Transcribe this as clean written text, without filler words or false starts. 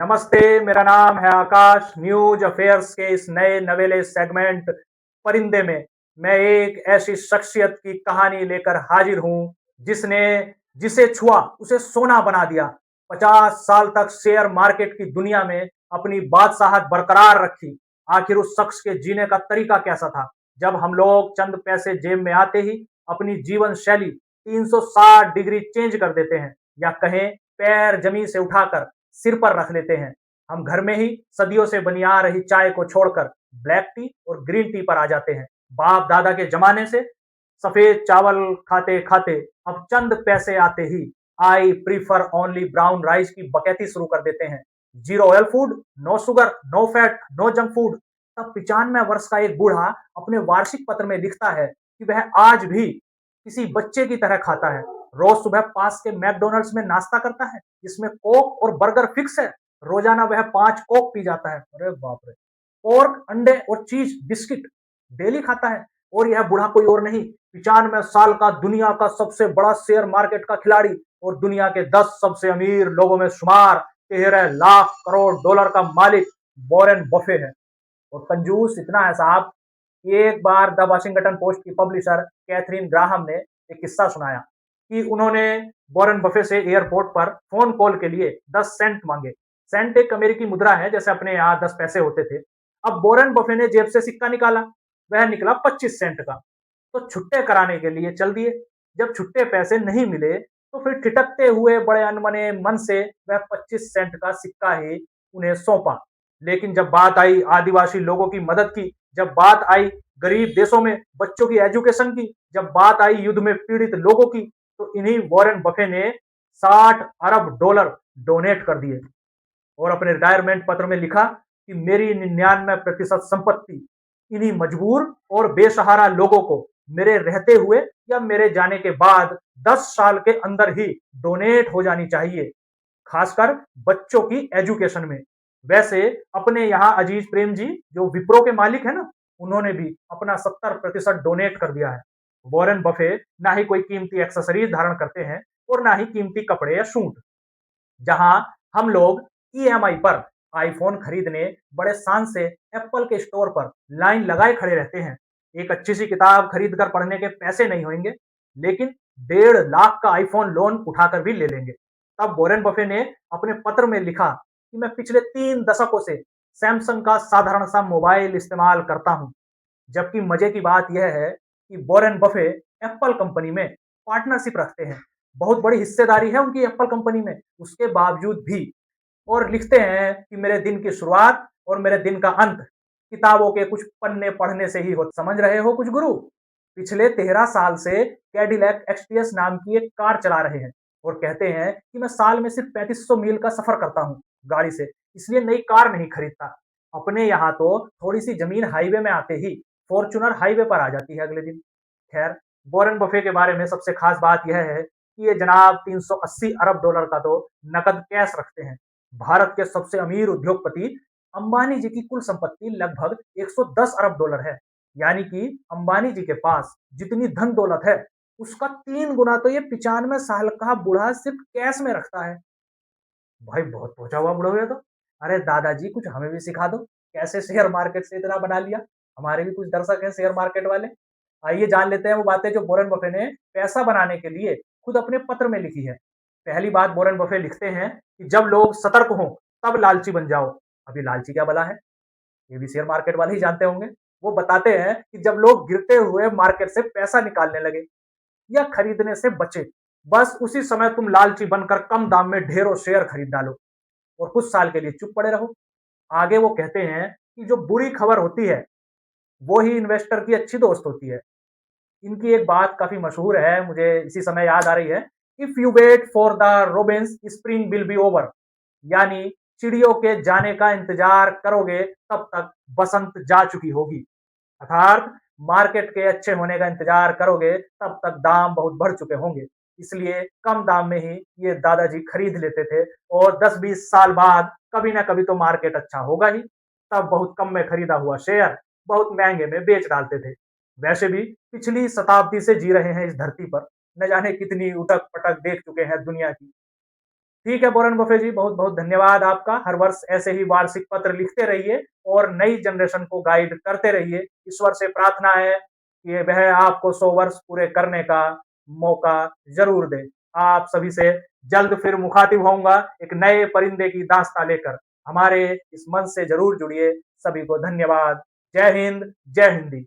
नमस्ते, मेरा नाम है आकाश। न्यूज अफेयर्स के इस नए नवेले सेगमेंट परिंदे में मैं एक ऐसी शख्सियत की कहानी लेकर हाजिर हूं जिसने जिसे छुआ उसे सोना बना दिया। 50 साल तक शेयर मार्केट की दुनिया में अपनी बादशाहत बरकरार रखी। आखिर उस शख्स के जीने का तरीका कैसा था, जब हम लोग चंद पैसे जेब में आते ही अपनी जीवन शैली 360 डिग्री चेंज कर देते हैं, या कहें पैर जमीन से उठाकर सिर पर रख लेते हैं। हम घर में ही सदियों से बनी आ रही चाय को छोड़कर ब्लैक टी और ग्रीन टी पर आ जाते हैं। बाप दादा के जमाने से सफेद चावल खाते खाते अब चंद पैसे आते ही I prefer only brown rice की बकैती शुरू कर देते हैं। Zero oil food, no sugar, no fat, no junk food. तब 95 वर्ष का एक बूढ़ा अपने वार्षिक पत्र में लिखता है कि वह आज भी किसी बच्चे की तरह खाता है। रोज सुबह पास के मैकडोनल्ड्स में नाश्ता करता है जिसमें कोक और बर्गर फिक्स है। रोजाना वह 5 कोक पी जाता है। अरे बाप रे! पोर्क, अंडे और चीज बिस्किट डेली खाता है। और यह बूढ़ा कोई और नहीं, 95 साल का दुनिया का सबसे बड़ा शेयर मार्केट का खिलाड़ी और दुनिया के 10 सबसे अमीर लोगों में शुमार 13 लाख करोड़ डॉलर का मालिक वॉरेन बफे है। और कंजूस इतना है साहब, एक बार द वाशिंगटन पोस्ट की पब्लिशर कैथरीन ग्राहम ने एक किस्सा सुनाया कि उन्होंने वॉरेन बफे से एयरपोर्ट पर फोन कॉल के लिए 10 सेंट मांगे। सेंट एक अमेरिकी मुद्रा है, जैसे अपने यहाँ 10 पैसे होते थे। अब वॉरेन बफे ने जेब से सिक्का निकाला, वह निकला 25 सेंट का। तो छुट्टे कराने के लिए चल दिए। जब छुट्टे पैसे नहीं मिले तो फिर ठिठकते हुए बड़े अनमने मन से वह 25 सेंट का सिक्का ही उन्हें सौंपा। लेकिन जब बात आई आदिवासी लोगों की मदद की, जब बात आई गरीब देशों में बच्चों की एजुकेशन की, जब बात आई युद्ध में पीड़ित लोगों की, तो इन्हीं वॉरेन बफे ने 60 अरब डॉलर डोनेट कर दिए और अपने रिटायरमेंट पत्र में लिखा कि मेरी 99% संपत्ति इन्हीं मजबूर और बेसहारा लोगों को मेरे रहते हुए या मेरे जाने के बाद 10 साल के अंदर ही डोनेट हो जानी चाहिए, खासकर बच्चों की एजुकेशन में। वैसे अपने यहाँ अजीज प्रेम जी, जो विप्रो के मालिक है ना, उन्होंने भी अपना 70% डोनेट कर दिया है। वॉरेन बफे ना ही कोई कीमती एक्सेसरीज धारण करते हैं और ना ही कीमती कपड़े या सूट। जहां हम लोग ईएमआई पर आईफोन खरीदने बड़े शान से एप्पल के स्टोर पर लाइन लगाए खड़े रहते हैं। एक अच्छी सी किताब खरीद कर पढ़ने के पैसे नहीं होंगे, लेकिन 1.5 लाख का आईफोन लोन उठाकर भी ले लेंगे। तब वॉरेन बफे ने अपने पत्र में लिखा कि मैं पिछले 3 दशकों से सैमसंग का साधारण सा मोबाइल इस्तेमाल करता हूं। जबकि मजे की बात यह है कि वॉरेन बफे एप्पल कंपनी में पार्टनरशिप रखते हैं। बहुत बड़ी हिस्सेदारी है उनकी एप्पल कंपनी में, उसके बावजूद भी। और लिखते हैं कि मेरे दिन की शुरुआत और मेरे दिन का अंत किताबों के कुछ पन्ने पढ़ने से ही हो। समझ रहे हो कुछ गुरु? पिछले 13 साल से कैडिलैक एक्सटीएस नाम की एक कार चला रहे हैं और कहते हैं कि मैं साल में सिर्फ 3500 मील का सफर करता हूँ गाड़ी से, इसलिए नई कार नहीं खरीदता। अपने यहाँ तो थोड़ी सी जमीन हाईवे में आते ही फॉर्च्यूनर हाईवे पर आ जाती है अगले दिन। खैर, वॉरेन बफे के बारे में सबसे खास बात यह है कि ये जनाब 380 अरब डॉलर का तो नकद कैश रखते हैं। भारत के सबसे अमीर उद्योगपति अंबानी जी की कुल संपत्ति लगभग 110 अरब डॉलर है। यानी कि अंबानी जी के पास जितनी धन दौलत है, उसका 3 गुना तो ये 95 साल का बूढ़ा सिर्फ कैश में रखता है। भाई बहुत पहुंचा हुआ बूढ़ा हो गया तो। अरे दादाजी, कुछ हमें भी सिखा दो, कैसे शेयर मार्केट से इतना बना लिया। हमारे भी कुछ दर्शक हैं शेयर मार्केट वाले। आइए जान लेते हैं वो बातें जो वॉरेन बफे ने पैसा बनाने के लिए खुद अपने पत्र में लिखी है। पहली बात, वॉरेन बफे लिखते हैं कि जब लोग सतर्क हों तब लालची बन जाओ। अभी लालची क्या बला है, ये भी शेयर मार्केट वाले ही जानते होंगे। वो बताते हैं कि जब लोग गिरते हुए मार्केट से पैसा निकालने लगे या खरीदने से बचे, बस उसी समय तुम लालची बनकर कम दाम में ढेरों शेयर खरीद डालो और कुछ साल के लिए चुप पड़े रहो। आगे वो कहते हैं कि जो बुरी खबर होती है वो ही इन्वेस्टर की अच्छी दोस्त होती है। इनकी एक बात काफी मशहूर है, मुझे इसी समय याद आ रही है। If you wait for the robins spring will be over. यानी चिड़ियों के जाने का इंतजार करोगे तब तक बसंत जा चुकी होगी। अर्थात मार्केट के अच्छे होने का इंतजार करोगे तब तक दाम बहुत बढ़ चुके होंगे। इसलिए कम दाम में ही ये दादाजी खरीद लेते थे और 10-20 साल बाद कभी ना कभी तो मार्केट अच्छा होगा ही, तब बहुत कम में खरीदा हुआ शेयर बहुत महंगे में बेच डालते थे। वैसे भी पिछली शताब्दी से जी रहे हैं इस धरती पर, न जाने कितनी उठक पटक देख चुके हैं दुनिया की। ठीक है वॉरेन बफे जी, बहुत-बहुत धन्यवाद आपका। हर वर्ष ऐसे ही वार्षिक पत्र लिखते रहिए और नई जनरेशन को गाइड करते रहिए। ईश्वर से प्रार्थना है कि वह आपको 100 वर्ष पूरे करने का मौका ज़रूर दे। आप सभी से जल्द फिर मुखातिब होऊँगा एक नए परिंदे की दास्ताँ लेकर। हमारे इस मंच से ज़रूर जुड़िए। सभी को धन्यवाद। जय हिंद, जय हिंदी।